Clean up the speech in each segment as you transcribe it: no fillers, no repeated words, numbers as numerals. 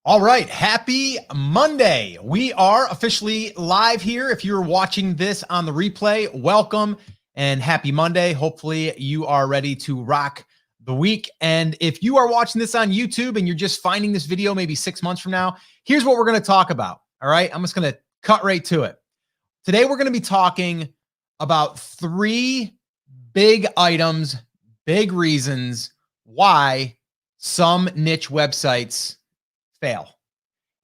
All right. Happy Monday. We are officially live here. If you're watching this on the replay, welcome and happy Monday. Hopefully you are ready to rock the week. And if you are watching this on YouTube and you're just finding this video maybe 6 months from now, here's what we're going to talk about. All right. I'm just going to cut right to it. Today, we're going to be talking about 3 big items, big reasons why some niche websites fail.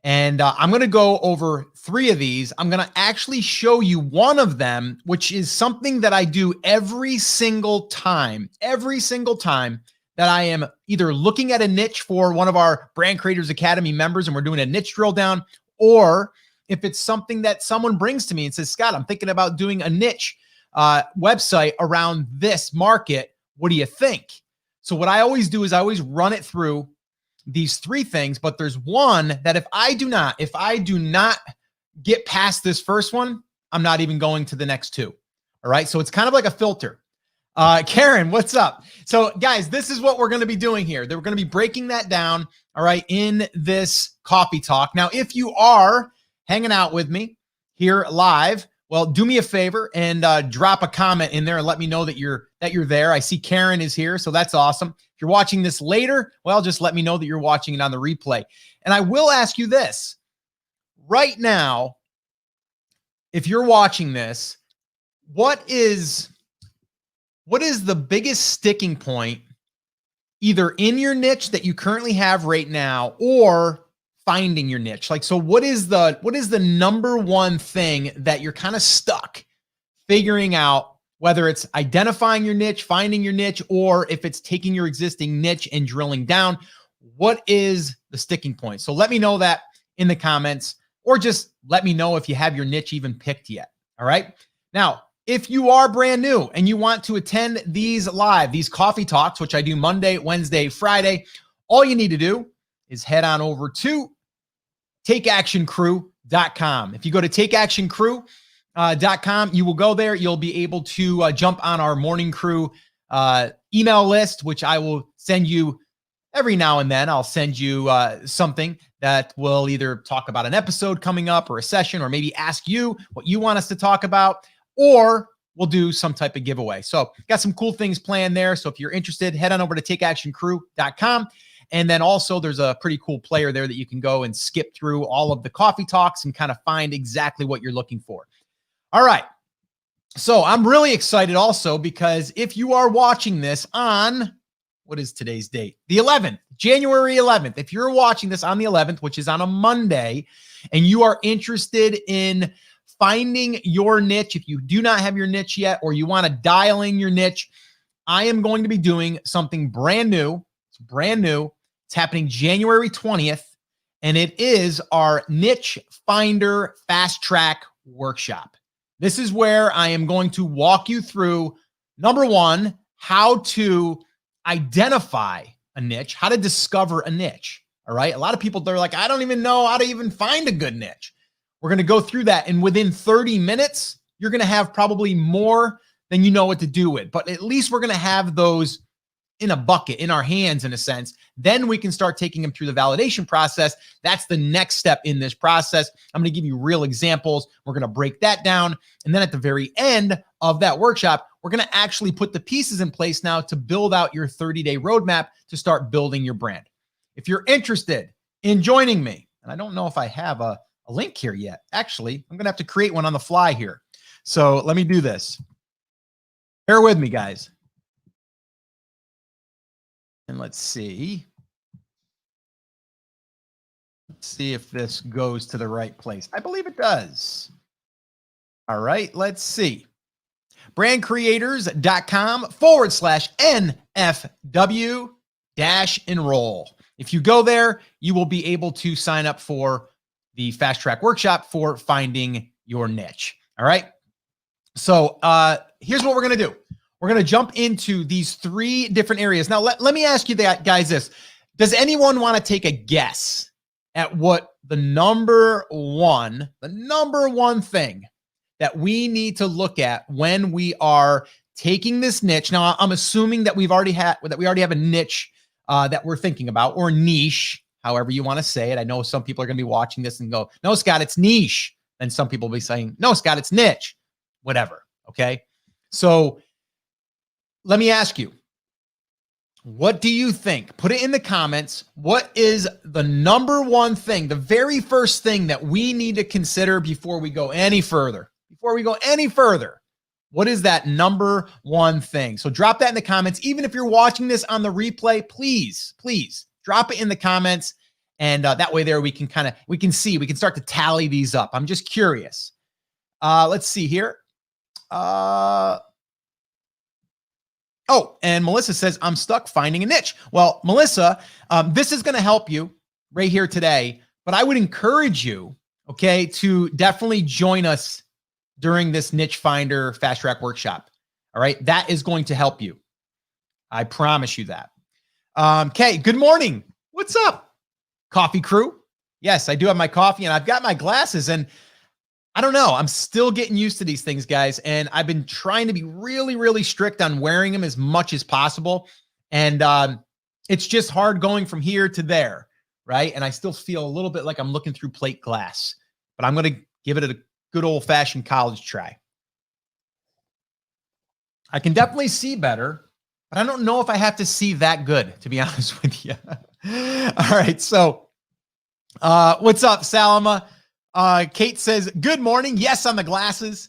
And I'm going to go over 3 of these. I'm going to actually show you one of them, which is something that I do every single time that I am either looking at a niche for one of our Brand Creators Academy members and we're doing a niche drill down, or if it's something that someone brings to me and says, Scott, I'm thinking about doing a niche website around this market. What do you think? So what I always do is I always run it through these 3 things, but there's one that if I do not get past this first one, I'm not even going to the next 2. All right. So it's kind of like a filter. Karen, what's up? So guys, this is what we're going to be doing here. We're going to be breaking that down. All right. In this coffee talk. Now, if you are hanging out with me here live, well, do me a favor and drop a comment in there and let me know that you're there. I see Karen is here, so that's awesome. If you're watching this later, well, just let me know that you're watching it on the replay. And I will ask you this right now: if you're watching this, what is the biggest sticking point, either in your niche that you currently have right now, or finding your niche? Like, so what is the number one thing that you're kind of stuck figuring out, whether it's identifying your niche, finding your niche, or if it's taking your existing niche and drilling down? What is the sticking point? So let me know that in the comments, or just let me know if you have your niche even picked yet. All right. Now, if you are brand new and you want to attend these coffee talks, which I do Monday, Wednesday, Friday, all you need to do is head on over to takeactioncrew.com. If you go to takeactioncrew.com, you will go there. You'll be able to jump on our morning crew email list, which I will send you every now and then. I'll send you something that will either talk about an episode coming up or a session, or maybe ask you what you want us to talk about, or we'll do some type of giveaway. So got some cool things planned there. So if you're interested, head on over to takeactioncrew.com. And then also there's a pretty cool player there that you can go and skip through all of the coffee talks and kind of find exactly what you're looking for. All right. So I'm really excited also because if you are watching this on, what is today's date? The 11th, January 11th. If you're watching this on the 11th, which is on a Monday, and you are interested in finding your niche, if you do not have your niche yet, or you want to dial in your niche, I am going to be doing something brand new. It's brand new. It's happening January 20th, and it is our Niche Finder Fast Track Workshop. This is where I am going to walk you through, number one, how to identify a niche, how to discover a niche. All right. A lot of people, they're like, I don't even know how to even find a good niche. We're going to go through that. And within 30 minutes, you're going to have probably more than you know what to do with. But at least we're going to have those in a bucket, in our hands, in a sense. Then we can start taking them through the validation process. That's the next step in this process. I'm going to give you real examples. We're going to break that down. And then at the very end of that workshop, we're going to actually put the pieces in place now to build out your 30-day roadmap to start building your brand. If you're interested in joining me, and I don't know if I have a link here yet. Actually, I'm going to have to create one on the fly here. So let me do this. Bear with me, guys. And let's see. Let's see if this goes to the right place. I believe it does. All right, let's see. brandcreators.com/NFW-enroll. If you go there, you will be able to sign up for the Fast Track Workshop for finding your niche. All right. So here's what we're going to do. We're going to jump into these 3 different areas. Now, let me ask you that, guys, this. Does anyone want to take a guess at what the number one thing that we need to look at when we are taking this niche? Now, I'm assuming that we already have a niche that we're thinking about, or niche, however you want to say it. I know some people are going to be watching this and go, no, Scott, it's niche. And some people will be saying, no, Scott, it's niche, whatever. Okay. So let me ask you, what do you think? Put it in the comments. What is the number one thing, the very first thing that we need to consider before we go any further? Before we go any further, what is that number one thing? So drop that in the comments. Even if you're watching this on the replay, please drop it in the comments. And that way there we can start to tally these up. I'm just curious. Let's see here. Oh, and Melissa says, I'm stuck finding a niche. Well, Melissa, this is going to help you right here today, but I would encourage you, okay, to definitely join us during this Niche Finder Fast Track Workshop. All right. That is going to help you. I promise you that. Okay. Good morning. What's up, coffee crew? Yes, I do have my coffee and I've got my glasses, and I don't know. I'm still getting used to these things, guys. And I've been trying to be really, really strict on wearing them as much as possible. And it's just hard going from here to there, right? And I still feel a little bit like I'm looking through plate glass, but I'm going to give it a good old-fashioned college try. I can definitely see better, but I don't know if I have to see that good, to be honest with you. All right. So what's up, Salama? Kate says, good morning. Yes, on the glasses.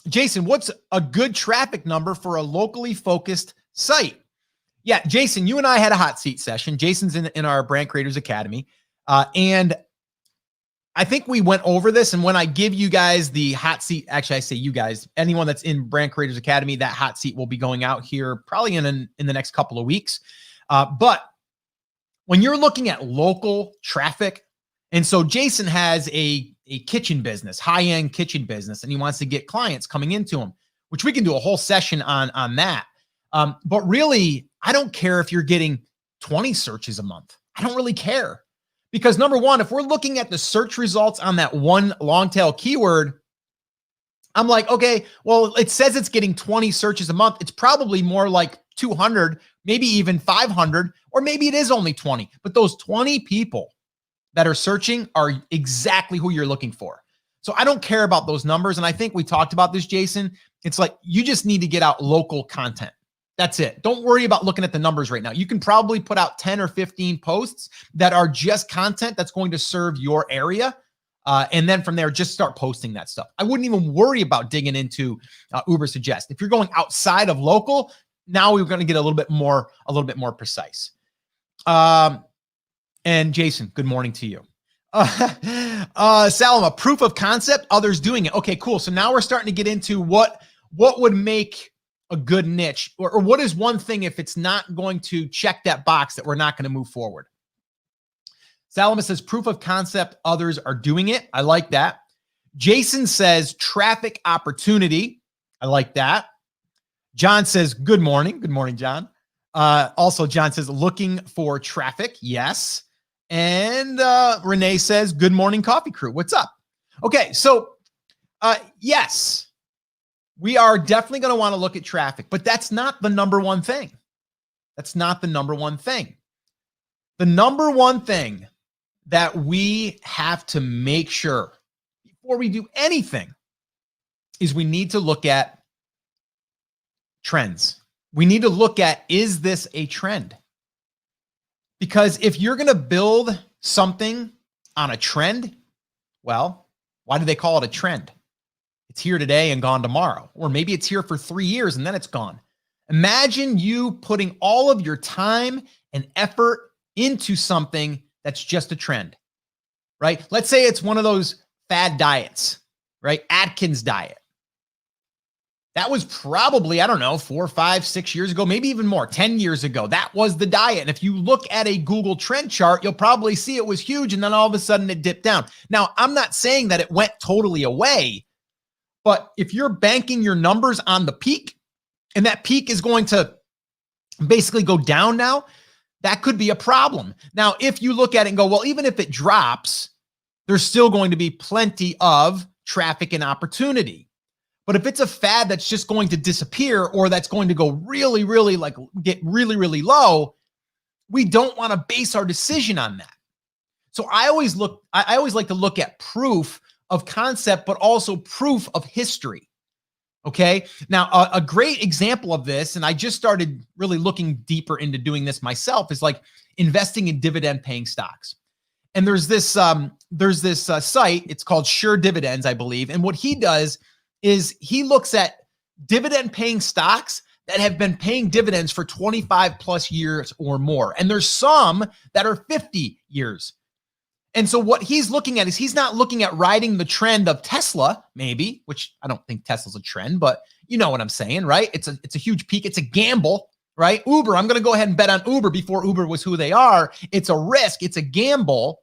Jason, what's a good traffic number for a locally focused site? Yeah, Jason, you and I had a hot seat session. Jason's in our Brand Creators Academy. And I think we went over this. And when I give you guys the hot seat, actually, I say you guys, anyone that's in Brand Creators Academy, that hot seat will be going out here probably in the next couple of weeks. But when you're looking at local traffic, and so Jason has a kitchen business, high-end kitchen business, and he wants to get clients coming into him, which we can do a whole session on that. But really, I don't care if you're getting 20 searches a month. I don't really care. Because number one, if we're looking at the search results on that one long tail keyword, I'm like, okay, well, it says it's getting 20 searches a month. It's probably more like 200, maybe even 500, or maybe it is only 20. But those 20 people that are searching are exactly who you're looking for. So I don't care about those numbers. And I think we talked about this, Jason. It's like, you just need to get out local content. That's it. Don't worry about looking at the numbers right now. You can probably put out 10 or 15 posts that are just content that's going to serve your area. And then from there, just start posting that stuff. I wouldn't even worry about digging into Ubersuggest. If you're going outside of local, now we're going to get a little bit more precise. And Jason, good morning to you. Salama, proof of concept, others doing it. Okay, cool. So now we're starting to get into what would make a good niche, or what is one thing if it's not going to check that box that we're not going to move forward. Salama says proof of concept, others are doing it. I like that. Jason says traffic opportunity. I like that. John says good morning. Good morning, John. Also, John says looking for traffic. Yes. And Renee says good morning, coffee crew. What's up? Okay, so yes, we are definitely going to want to look at traffic, but that's not the number one thing. That's not the number one thing. The number one thing that we have to make sure before we do anything is we need to look at trends. We need to look at, is this a trend? Because if you're going to build something on a trend, well, why do they call it a trend? It's here today and gone tomorrow. Or maybe it's here for 3 years and then it's gone. Imagine you putting all of your time and effort into something that's just a trend, right? Let's say it's one of those fad diets, right? Atkins diet. That was probably, I don't know, 4, 5, 6 years ago, maybe even more, 10 years ago. That was the diet. And if you look at a Google trend chart, you'll probably see it was huge. And then all of a sudden it dipped down. Now, I'm not saying that it went totally away, but if you're banking your numbers on the peak and that peak is going to basically go down now, that could be a problem. Now, if you look at it and go, well, even if it drops, there's still going to be plenty of traffic and opportunity. But if it's a fad that's just going to disappear or that's going to go really, really get really, really low, we don't want to base our decision on that. So I always like to look at proof of concept, but also proof of history. Okay. Now, a great example of this, and I just started really looking deeper into doing this myself, is like investing in dividend paying stocks. And there's this site, it's called Sure Dividends, I believe. And what he does is he looks at dividend paying stocks that have been paying dividends for 25 plus years or more. And there's some that are 50 years. And so what he's looking at is he's not looking at riding the trend of Tesla, maybe, which I don't think Tesla's a trend, but you know what I'm saying, right? It's a huge peak. It's a gamble, right? Uber, I'm going to go ahead and bet on Uber before Uber was who they are. It's a risk. It's a gamble,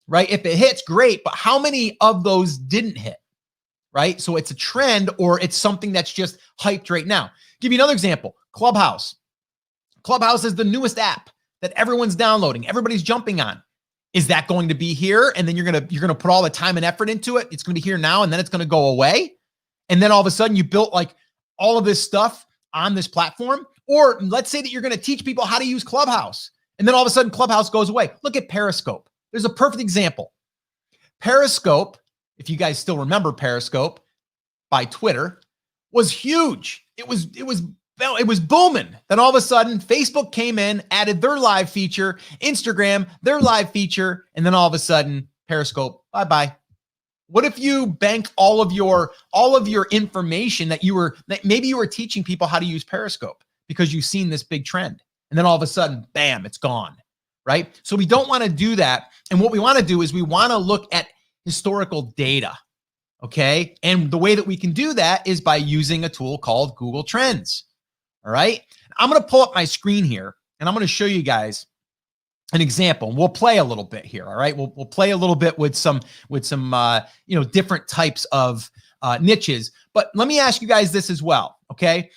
right? If it hits, great. But how many of those didn't hit, right? So it's a trend or it's something that's just hyped right now. Give you another example, Clubhouse. Clubhouse is the newest app that everyone's downloading. Everybody's jumping on. Is that going to be here? And then you're gonna put all the time and effort into it. It's gonna be here now, and then it's gonna go away. And then all of a sudden you built like all of this stuff on this platform. Or let's say that you're gonna teach people how to use Clubhouse, and then all of a sudden Clubhouse goes away. Look at Periscope. There's a perfect example. Periscope, if you guys still remember Periscope by Twitter, was huge. It was booming. Then all of a sudden, Facebook came in, added their live feature, Instagram, their live feature, and then all of a sudden, Periscope, bye-bye. What if you bank all of your information that maybe you were teaching people how to use Periscope because you've seen this big trend, and then all of a sudden, bam, it's gone, right? So we don't want to do that. And what we want to do is we want to look at historical data, okay? And the way that we can do that is by using a tool called Google Trends. All right. I'm going to pull up my screen here and I'm going to show you guys an example. We'll play a little bit here. All right. We'll play a little bit with some different types of niches. But let me ask you guys this as well. Okay.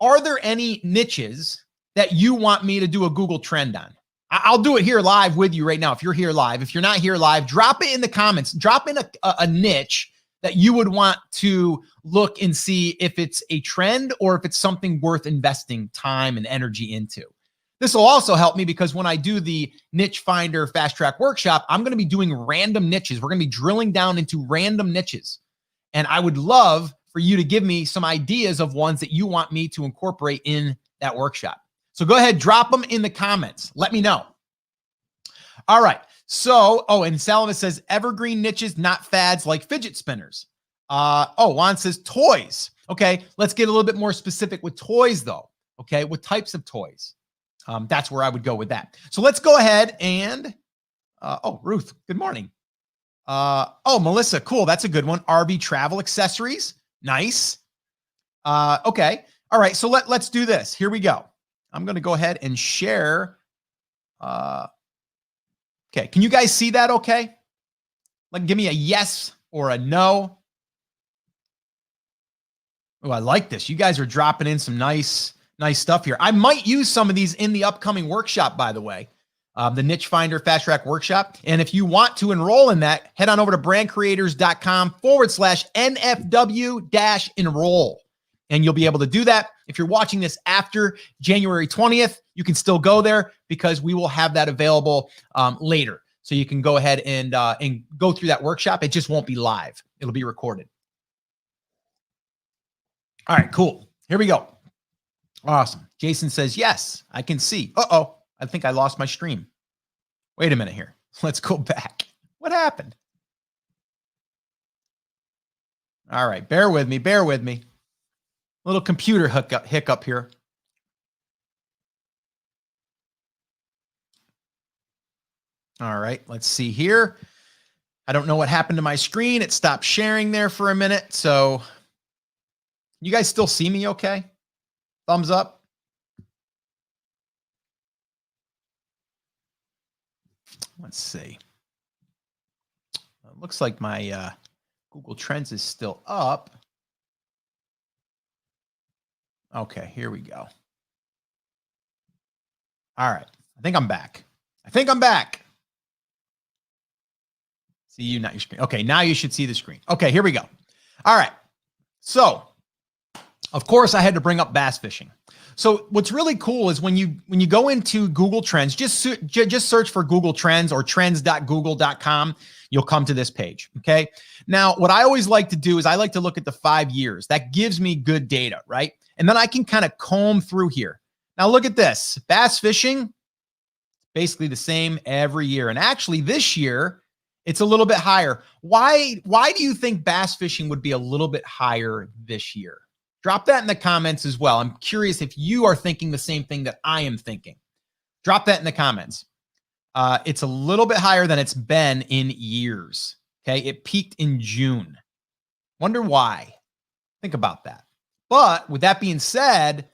Are there any niches that you want me to do a Google trend on? I'll do it here live with you right now. If you're here live, if you're not here live, drop it in the comments, drop in a niche that you would want to look and see if it's a trend or if it's something worth investing time and energy into. This will also help me because when I do the Niche Finder Fast Track Workshop, I'm going to be doing random niches. We're going to be drilling down into random niches. And I would love for you to give me some ideas of ones that you want me to incorporate in that workshop. So go ahead, drop them in the comments. Let me know. All right. So, and Salama says evergreen niches, not fads like fidget spinners. Juan says toys. Okay, let's get a little bit more specific with toys though. Okay, what types of toys? That's where I would go with that. So let's go ahead and, Ruth, good morning. Melissa, cool. That's a good one. RV travel accessories. Nice. Okay. All right. So let's do this. Here we go. I'm going to go ahead and share. Okay. Can you guys see that? Okay. Like, give me a yes or a no. Oh, I like this. You guys are dropping in some nice stuff here. I might use some of these in the upcoming workshop, by the way, the Niche Finder Fast Track Workshop. And if you want to enroll in that, head on over to brandcreators.com/NFW-enroll. And you'll be able to do that. If you're watching this after January 20th, you can still go there because we will have that available later. So you can go ahead and go through that workshop. It just won't be live. It'll be recorded. All right, cool. Here we go. Awesome. Jason says, yes, I can see. I think I lost my stream. Wait a minute here. Let's go back. What happened? All right, bear with me. Little computer hiccup here. All right, let's see here. I don't know what happened to my screen. It stopped sharing there for a minute. So you guys still see me okay? Thumbs up. Let's see. It looks like my Google Trends is still up. Okay, here we go. All right. I think I'm back. See you, not your screen. Okay, now you should see the screen. Okay, here we go. All right. So, of course, I had to bring up bass fishing. So what's really cool is when you go into Google Trends, just search for Google Trends or trends.google.com. You'll come to this page. Okay. Now, what I always like to do is I like to look at the 5 years. That gives me good data, right? And then I can kind of comb through here. Now look at this. Bass fishing, basically the same every year. And actually this year, it's a little bit higher. Why do you think bass fishing would be a little bit higher this year? Drop that in the comments as well. I'm curious if you are thinking the same thing that I am thinking. Drop that in the comments. It's a little bit higher than it's been in years. Okay. It peaked in June. Wonder why. Think about that. But with that being said,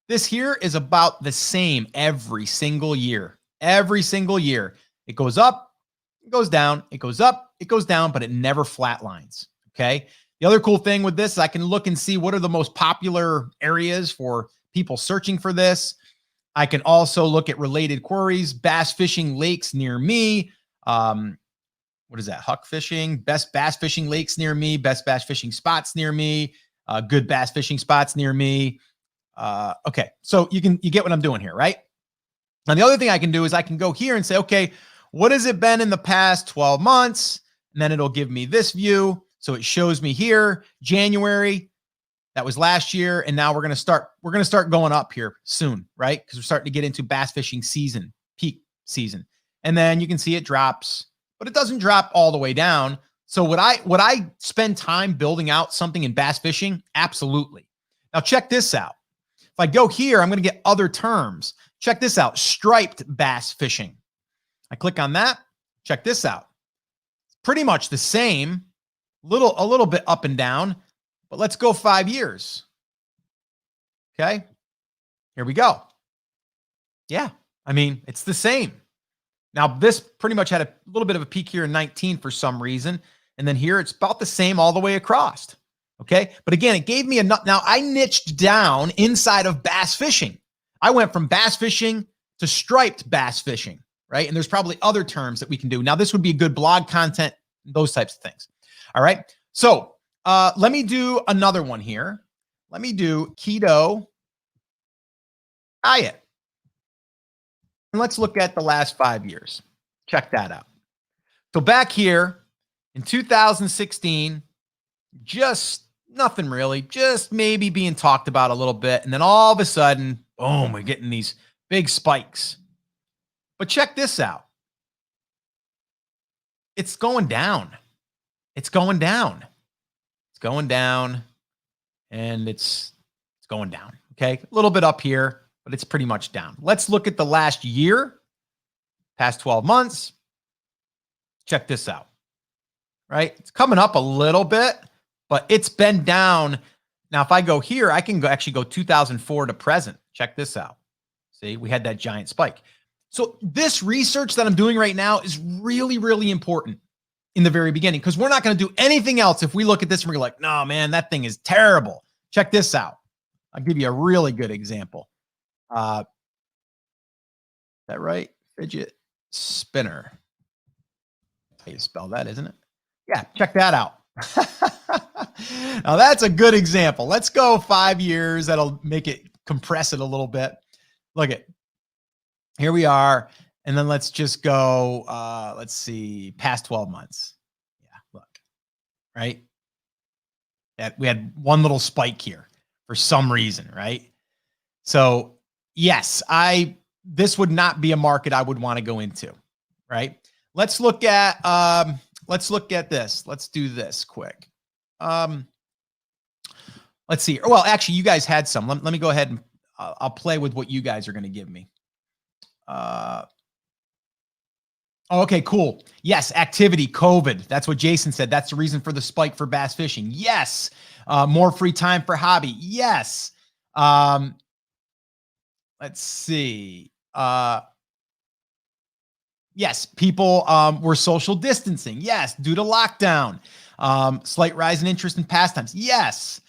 this here is about the same every single year. Every single year. It goes up, it goes down, it goes up, it goes down, but it never flatlines. Okay. The other cool thing with this is I can look and see what are the most popular areas for people searching for this. I can also look at related queries, bass fishing lakes near me. What is that? Huck fishing, best bass fishing lakes near me, best bass fishing spots near me, good bass fishing spots near me. Okay, so you get what I'm doing here, right? And the other thing I can do is I can go here and say, okay, what has it been in the past 12 months? And then it'll give me this view. So it shows me here, January, that was last year. And now we're going to start going up here soon, right? Because we're starting to get into bass fishing season, peak season. And then you can see it drops, but it doesn't drop all the way down. So would I spend time building out something in bass fishing? Absolutely. Now check this out. If I go here, I'm going to get other terms. Check this out, striped bass fishing. I click on that. Check this out. It's pretty much the same, a little bit up and down, but let's go 5 years. Okay. Here we go. Yeah. I mean, it's the same. Now this pretty much had a little bit of a peak here in 19 for some reason. And then here it's about the same all the way across. Okay. But again, it gave me now I niched down inside of bass fishing. I went from bass fishing to striped bass fishing, right? And there's probably other terms that we can do. Now this would be good blog content, those types of things. All right. So let me do another one here. Let me do keto diet. And let's look at the last 5 years. Check that out. So back here in 2016, just nothing really, just maybe being talked about a little bit. And then all of a sudden, boom, we're getting these big spikes. But check this out. It's going down. It's going down. It's going down. And it's going down. Okay. A little bit up here, but it's pretty much down. Let's look at the last year, past 12 months. Check this out. Right? It's coming up a little bit, but it's been down. Now, if I go here, I can actually go 2004 to present. Check this out. See, we had that giant spike. So this research that I'm doing right now is really, really important in the very beginning, because we're not going to do anything else if we look at this and we're like, no, man, that thing is terrible. Check this out. I'll give you a really good example. Is that right? Fidget spinner. How you spell that, isn't it? Yeah, check that out. Now that's a good example. Let's go 5 years. That'll make it compress it a little bit. Look at, here we are. And then let's just go, let's see, past 12 months. Yeah, look, right? We had one little spike here for some reason, right? So yes, this would not be a market I would want to go into, right? Let's look at this. Let's do this quick. Let's see. Well, actually, you guys had some. Let me go ahead and I'll play with what you guys are going to give me. Okay, cool. Yes, activity, COVID. That's what Jason said. That's the reason for the spike for bass fishing. Yes. More free time for hobby. Yes. Let's see. Yes, people were social distancing. Yes, due to lockdown. Slight rise in interest in pastimes. Yes.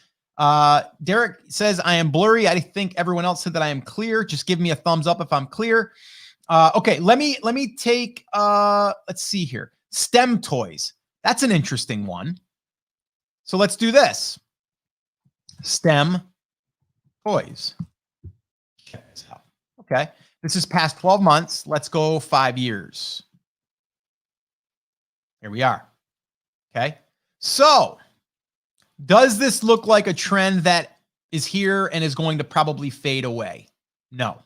Derek says, I am blurry. I think everyone else said that I am clear. Just give me a thumbs up if I'm clear. Okay, let me take, let's see here. STEM toys. That's an interesting one. So let's do this. STEM toys. Okay. This is past 12 months. Let's go 5 years. Here we are. Okay. So does this look like a trend that is here and is going to probably fade away? No.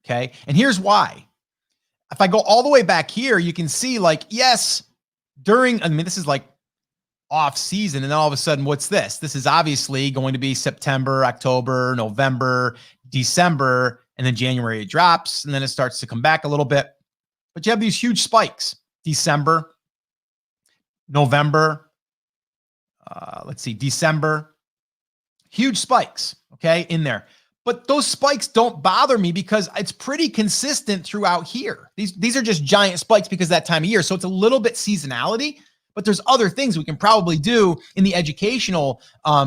Okay. And here's why. If I go all the way back here, you can see like, yes, this is like off season. And then all of a sudden, what's this? This is obviously going to be September, October, November, December, and then January it drops. And then it starts to come back a little bit. But you have these huge spikes. December, November, December, huge spikes, okay, in there. But those spikes don't bother me because it's pretty consistent throughout here. These are just giant spikes because that time of year. So it's a little bit seasonality, but there's other things we can probably do in the educational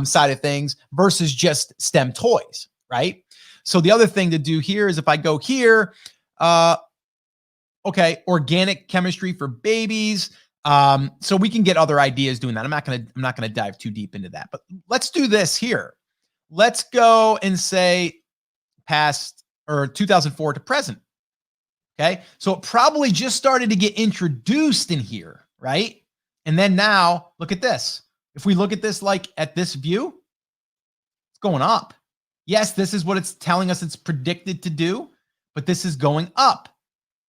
side of things versus just STEM toys, right? So the other thing to do here is if I go here, okay, organic chemistry for babies. So we can get other ideas doing that. I'm not gonna dive too deep into that, but let's do this here. Let's go and say past or 2004 to present. Okay. So it probably just started to get introduced in here, right? And then now look at this. If we look at this, like at this view, it's going up. Yes, this is what it's telling us it's predicted to do, but this is going up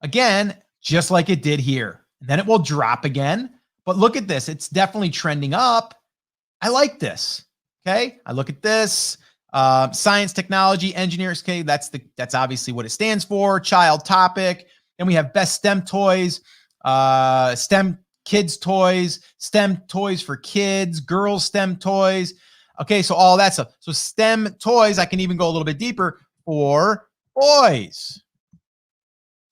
again, just like it did here. And then it will drop again. But look at this. It's definitely trending up. I like this. Okay. I look at this, science, technology, engineers. Okay. That's obviously what it stands for. Child topic. Then we have best STEM toys, STEM kids toys, STEM toys for kids, girls STEM toys. Okay. So all that stuff. So STEM toys, I can even go a little bit deeper for boys.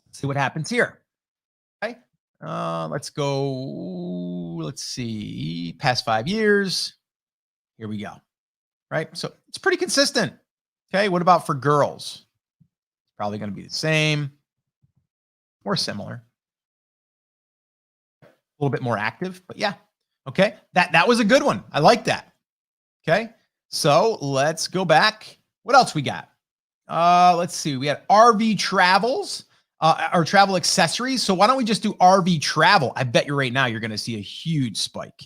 Let's see what happens here. Okay. Let's go, let's see, past 5 years. Here we go. Right. So it's pretty consistent. Okay. What about for girls? It's probably going to be the same or similar. A little bit more active, but yeah. Okay. That was a good one. I like that. Okay. So let's go back. What else we got? Let's see. We had RV travels, or travel accessories. So why don't we just do RV travel? I bet you right now you're going to see a huge spike.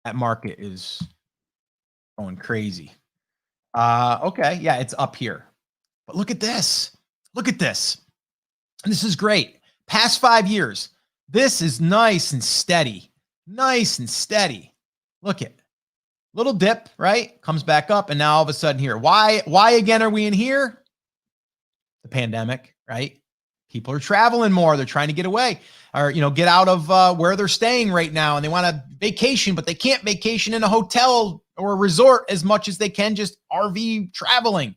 That market is going crazy. Okay. Yeah, it's up here. But look at this. Look at this. And this is great. Past 5 years. This is nice and steady. Nice and steady. Look at little dip, right? Comes back up. And now all of a sudden here. Why again are we in here? The pandemic, right? People are traveling more. They're trying to get away or, get out of where they're staying right now. And they want to vacation, but they can't vacation in a hotel or a resort as much as they can just RV traveling.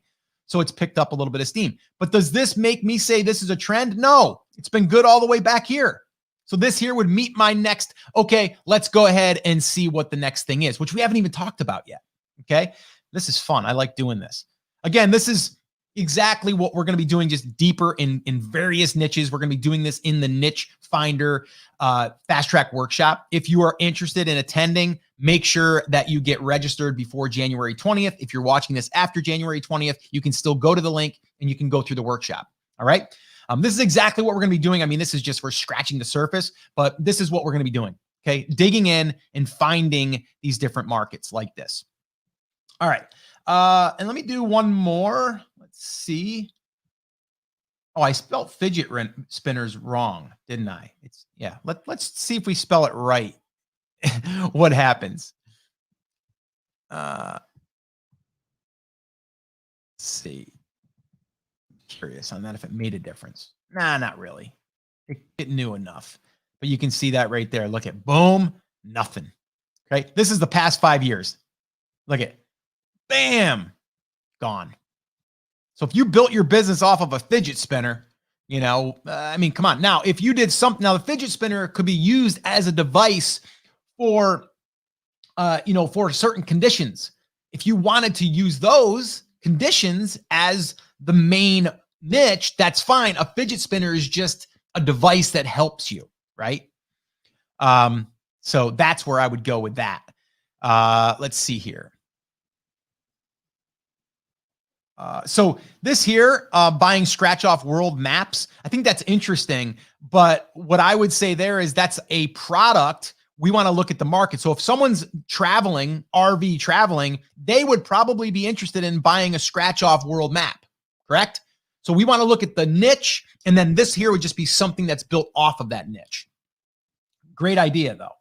So it's picked up a little bit of steam. But does this make me say this is a trend? No, it's been good all the way back here. So this here would meet my next, okay, let's go ahead and see what the next thing is, which we haven't even talked about yet. Okay. This is fun. I like doing this. Again, this is exactly what we're going to be doing, just deeper in various niches. We're going to be doing this in the Niche Finder Fast Track Workshop. If you are interested in attending, make sure that you get registered before January 20th. If you're watching this after January 20th, you can still go to the link and you can go through the workshop. All right. This is exactly what we're going to be doing. I mean, this is just, we're scratching the surface, but this is what we're going to be doing. Okay. Digging in and finding these different markets like this. All right. And let me do one more. Let's see. Oh, I spelled fidget spinners wrong, didn't I? Let's see if we spell it right. What happens? Let's see. Curious on that if it made a difference. Nah, not really. It knew enough. But you can see that right there. Look at boom, nothing. Okay. This is the past 5 years. Look at bam, gone. So if you built your business off of a fidget spinner, I mean, come on. Now, if you did something, now the fidget spinner could be used as a device for, for certain conditions. If you wanted to use those conditions as the main niche, that's fine. A fidget spinner is just a device that helps you, right? So that's where I would go with that. Let's see here. So this here, buying scratch off world maps, I think that's interesting. But what I would say there is that's a product. We want to look at the market. So if someone's traveling, RV traveling, they would probably be interested in buying a scratch off world map, correct? So we want to look at the niche, and then this here would just be something that's built off of that niche. Great idea though.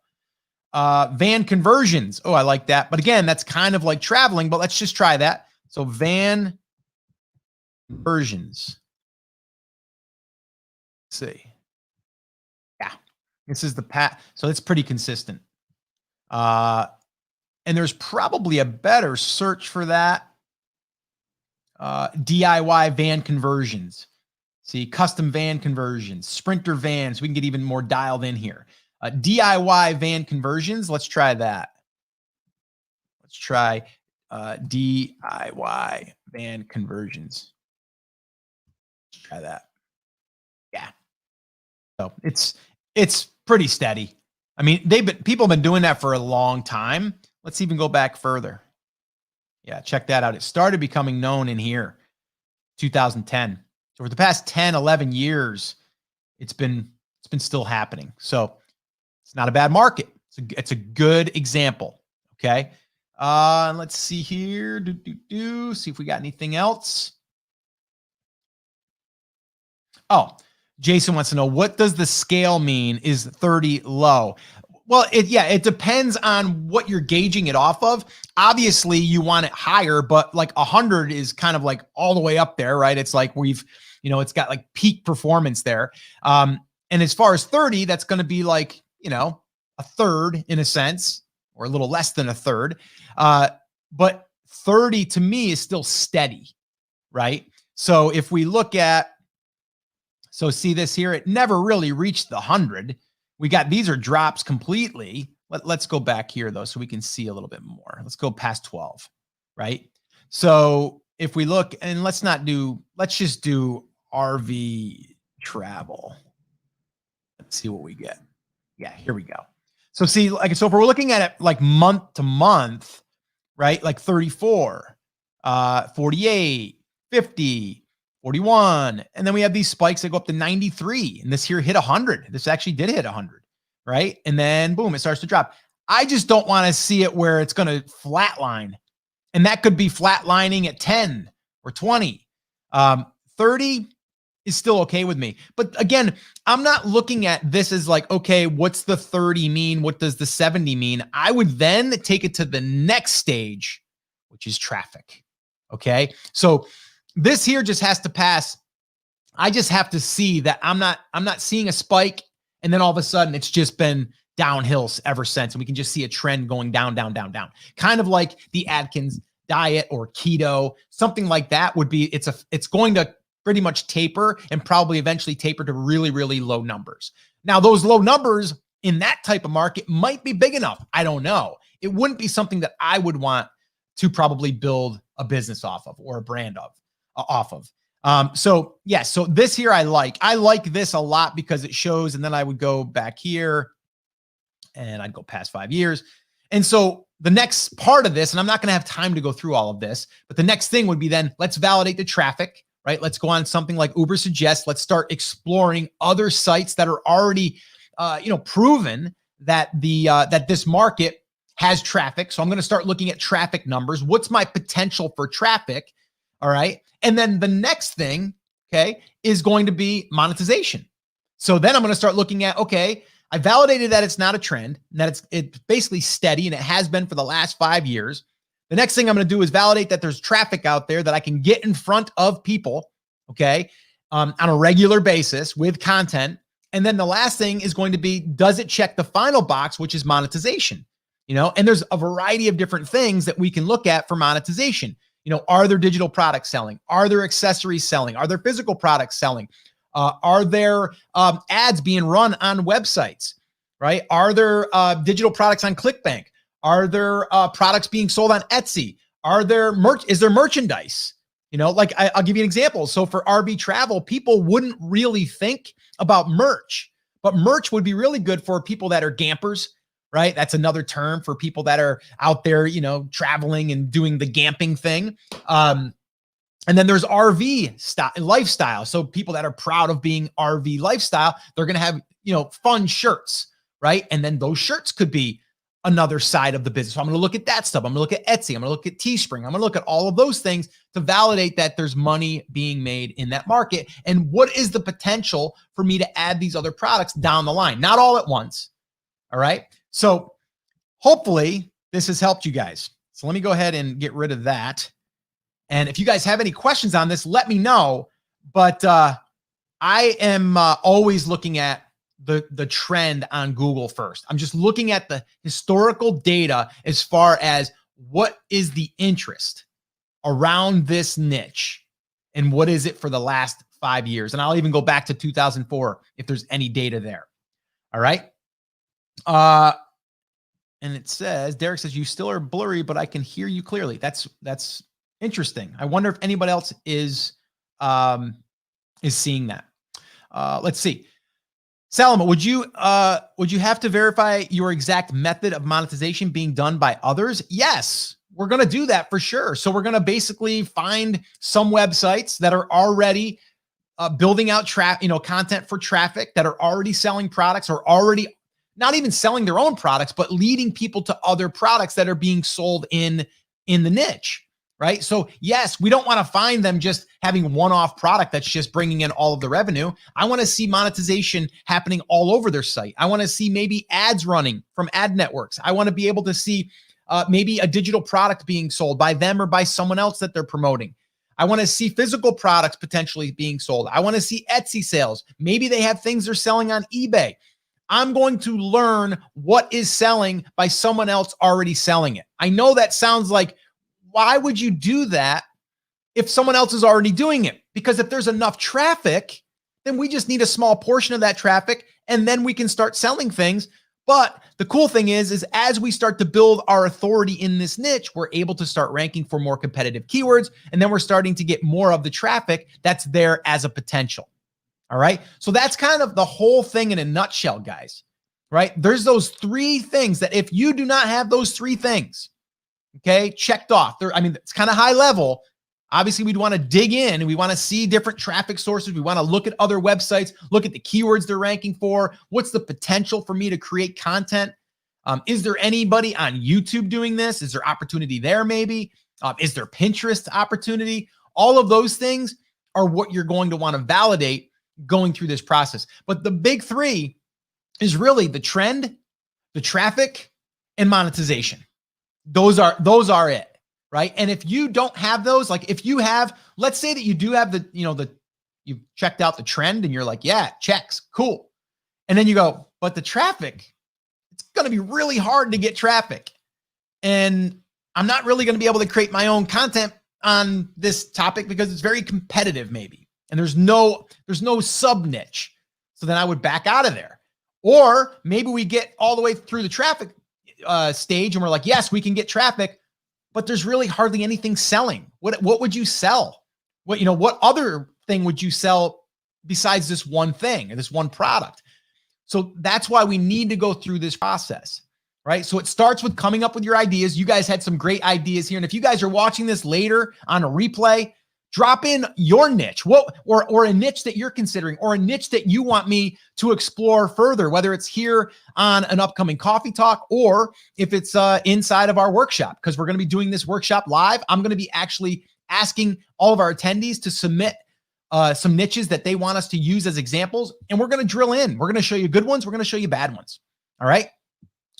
Van conversions. Oh, I like that. But again, that's kind of like traveling, but let's just try that. So van conversions. Let's see. Yeah, this is the pat. So it's pretty consistent. And there's probably a better search for that. DIY van conversions. See, custom van conversions, Sprinter vans. We can get even more dialed in here. DIY van conversions. Let's try that. Let's try DIY van conversions. Let's try that. Yeah. So it's pretty steady. I mean, people have been doing that for a long time. Let's even go back further. Yeah, check that out. It started becoming known in here, 2010. So for the past 10, 11 years, it's been still happening. So it's not a bad market. It's a good example. Okay. Let's see here. See if we got anything else. Oh, Jason wants to know, what does the scale mean? Is 30 low? Well, it depends on what you're gauging it off of. Obviously, you want it higher, but like 100 is kind of like all the way up there, right? It's like it's got like peak performance there. And as far as 30, that's going to be like, a third in a sense, or a little less than a third. But 30 to me is still steady, right? So if we look at, see this here, it never really reached the 100. These are drops completely. Let's go back here though, so we can see a little bit more. Let's go past 12, right? So if we look, and let's just do RV travel. Let's see what we get. Yeah, here we go. So see, so if we're looking at it like month to month, right? Like 34, 48, 50, 41. And then we have these spikes that go up to 93. And this here hit 100. This actually did hit 100, right? And then boom, it starts to drop. I just don't want to see it where it's going to flatline. And that could be flatlining at 10 or 20. 30 is still okay with me. But again, I'm not looking at this as like, okay, what's the 30 mean? What does the 70 mean? I would then take it to the next stage, which is traffic. Okay. So this here just has to pass. I just have to see that I'm not seeing a spike, and then all of a sudden it's just been downhill ever since. And we can just see a trend going down, down, down, down. Kind of like the Atkins diet or keto, something like that would be, it's going to pretty much taper and probably eventually taper to really, really low numbers. Now, those low numbers in that type of market might be big enough. I don't know. It wouldn't be something that I would want to probably build a business off of or a brand off of. So this here I like this a lot because it shows, and then I would go back here and I'd go past 5 years. And so the next part of this, and I'm not going to have time to go through all of this, but the next thing would be then let's validate the traffic, right? Let's go on something like Ubersuggest. Let's start exploring other sites that are already, proven that that this market has traffic. So I'm going to start looking at traffic numbers. What's my potential for traffic? All right. And then the next thing, okay, is going to be monetization. So then I'm going to start looking at, okay, I validated that it's not a trend, and that it's basically steady, and it has been for the last 5 years. The next thing I'm going to do is validate that there's traffic out there that I can get in front of people, okay, on a regular basis with content. And then the last thing is going to be, does it check the final box, which is monetization? And there's a variety of different things that we can look at for monetization. Are there digital products selling? Are there accessories selling? Are there physical products selling? Are there ads being run on websites, right? Are there digital products on ClickBank? Are there products being sold on Etsy? Is there merchandise? I'll give you an example. So for RV travel, people wouldn't really think about merch, but merch would be really good for people that are gampers, right? That's another term for people that are out there, traveling and doing the gamping thing. And then there's RV lifestyle. So people that are proud of being RV lifestyle, they're going to have, fun shirts, right? And then those shirts could be another side of the business. So I'm going to look at that stuff. I'm going to look at Etsy. I'm going to look at Teespring. I'm going to look at all of those things to validate that there's money being made in that market. And what is the potential for me to add these other products down the line? Not all at once. All right. So hopefully this has helped you guys. So let me go ahead and get rid of that. And if you guys have any questions on this, let me know. But I am always looking at the trend on Google first. I'm just looking at the historical data as far as what is the interest around this niche and what is it for the last 5 years. And I'll even go back to 2004 if there's any data there. All right. And it says, Derek says, you still are blurry, but I can hear you clearly. That's interesting. I wonder if anybody else is seeing that. Let's see. Salama, would you have to verify your exact method of monetization being done by others? Yes, we're going to do that for sure. So we're going to basically find some websites that are already building out content for traffic, that are already selling products, or already not even selling their own products, but leading people to other products that are being sold in the niche. Right. So yes, we don't want to find them just having one-off product that's just bringing in all of the revenue. I want to see monetization happening all over their site. I want to see maybe ads running from ad networks. I want to be able to see maybe a digital product being sold by them or by someone else that they're promoting. I want to see physical products potentially being sold. I want to see Etsy sales. Maybe they have things they're selling on eBay. I'm going to learn what is selling by someone else already selling it. I know that sounds like, why would you do that if someone else is already doing it? Because if there's enough traffic, then we just need a small portion of that traffic, and then we can start selling things. But the cool thing is as we start to build our authority in this niche, we're able to start ranking for more competitive keywords, and then we're starting to get more of the traffic that's there as a potential. All right. So that's kind of the whole thing in a nutshell, guys. Right? There's those 3 things that if you do not have those 3 things, okay, checked off. It's kind of high level. Obviously, we'd want to dig in and we want to see different traffic sources. We want to look at other websites, look at the keywords they're ranking for. What's the potential for me to create content? Is there anybody on YouTube doing this? Is there opportunity there maybe? Is there Pinterest opportunity? All of those things are what you're going to want to validate going through this process. But the big 3 is really the trend, the traffic, and monetization. Those are it, right? And if you don't have those, like if you have, let's say that you do have you've checked out the trend and you're like, yeah, checks, cool. And then you go, but the traffic, it's going to be really hard to get traffic. And I'm not really going to be able to create my own content on this topic because it's very competitive maybe. And there's no sub niche. So then I would back out of there. Or maybe we get all the way through the traffic stage and we're like, yes, we can get traffic, but there's really hardly anything selling. What would you sell? What other thing would you sell besides this one thing or this one product? So that's why we need to go through this process, right? So it starts with coming up with your ideas. You guys had some great ideas here. And if you guys are watching this later on a replay, drop in your niche, or a niche that you're considering, or a niche that you want me to explore further, whether it's here on an upcoming coffee talk, or if it's inside of our workshop, because we're going to be doing this workshop live. I'm going to be actually asking all of our attendees to submit some niches that they want us to use as examples, and we're going to drill in. We're going to show you good ones. We're going to show you bad ones. All right.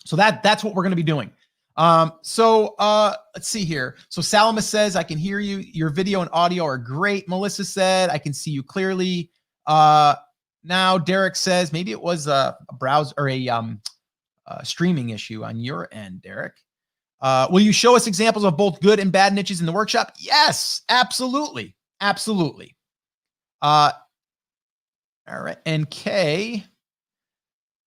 So that's what we're going to be doing. Let's see here. So Salama says, I can hear you. Your video and audio are great. Melissa said, I can see you clearly. Now Derek says, maybe it was a browser or a streaming issue on your end, Derek. Will you show us examples of both good and bad niches in the workshop? Yes, absolutely. Absolutely. All right. And Kay,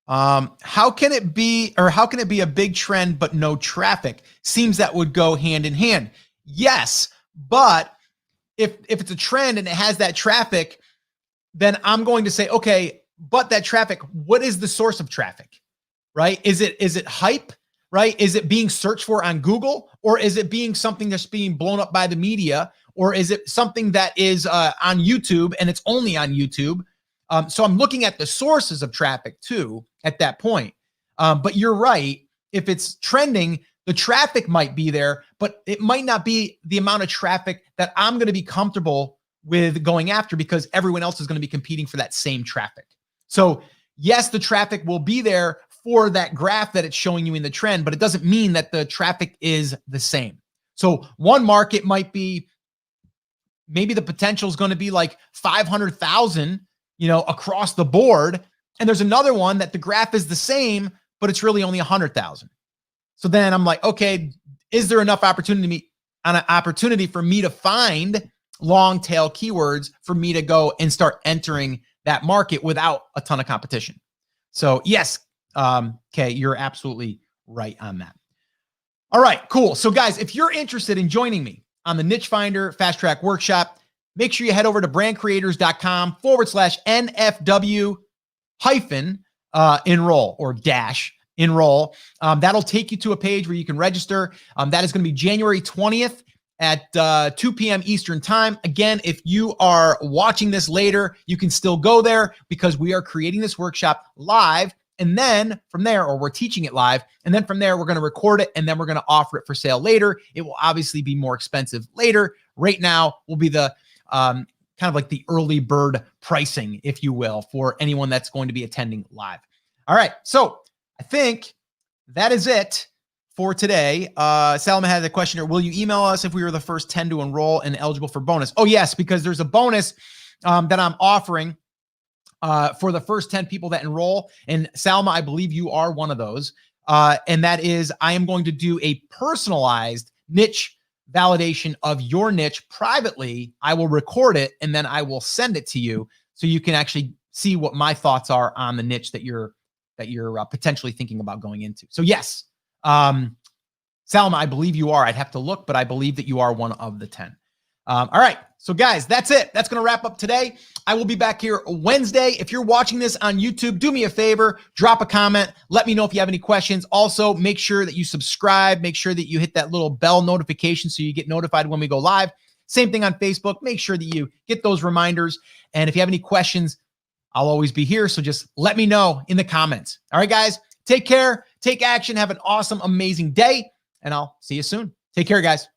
how can it be a big trend but no traffic? Seems that would go hand in hand. Yes, but if it's a trend and it has that traffic, then I'm going to say, okay, but that traffic, what is the source of traffic? Right? Is it hype? Right? Is it being searched for on Google, or is it being something that's being blown up by the media, Or is it something that is on YouTube and it's only on YouTube? So I'm looking at the sources of traffic too at that point. But you're right. If it's trending, the traffic might be there, but it might not be the amount of traffic that I'm going to be comfortable with going after, because everyone else is going to be competing for that same traffic. So yes, the traffic will be there for that graph that it's showing you in the trend, but it doesn't mean that the traffic is the same. So one market might be, maybe the potential is going to be like 500,000, across the board. And there's another one that the graph is the same, but it's really only 100,000. So then I'm like, okay, is there enough opportunity for me to find long tail keywords for me to go and start entering that market without a ton of competition? So yes, okay, you're absolutely right on that. All right, cool. So guys, if you're interested in joining me on the Niche Finder Fast Track Workshop, make sure you head over to brandcreators.com/NFW enroll or dash enroll. That'll take you to a page where you can register. That is going to be January 20th at 2 p.m. Eastern time. Again, if you are watching this later, you can still go there because we are creating this workshop live. And then from there, or we're teaching it live, and then from there, we're going to record it, and then we're going to offer it for sale later. It will obviously be more expensive later. Right now will be the kind of like the early bird pricing, if you will, for anyone that's going to be attending live. All right. So I think that is it for today. Salma had a question here. Will you email us if we were the first 10 to enroll and eligible for bonus? Oh, yes, because there's a bonus that I'm offering for the first 10 people that enroll. And Salma, I believe you are one of those. And that is, I am going to do a personalized niche validation of your niche privately. I will record it and then I will send it to you so you can actually see what my thoughts are on the niche that you're potentially thinking about going into. So yes, Salma, I believe you are. I'd have to look, but I believe that you are one of the 10. All right. So guys, that's it. That's going to wrap up today. I will be back here Wednesday. If you're watching this on YouTube, do me a favor, drop a comment. Let me know if you have any questions. Also, make sure that you subscribe. Make sure that you hit that little bell notification so you get notified when we go live. Same thing on Facebook. Make sure that you get those reminders. And if you have any questions, I'll always be here. So just let me know in the comments. All right, guys, take care, take action, have an awesome, amazing day, and I'll see you soon. Take care, guys.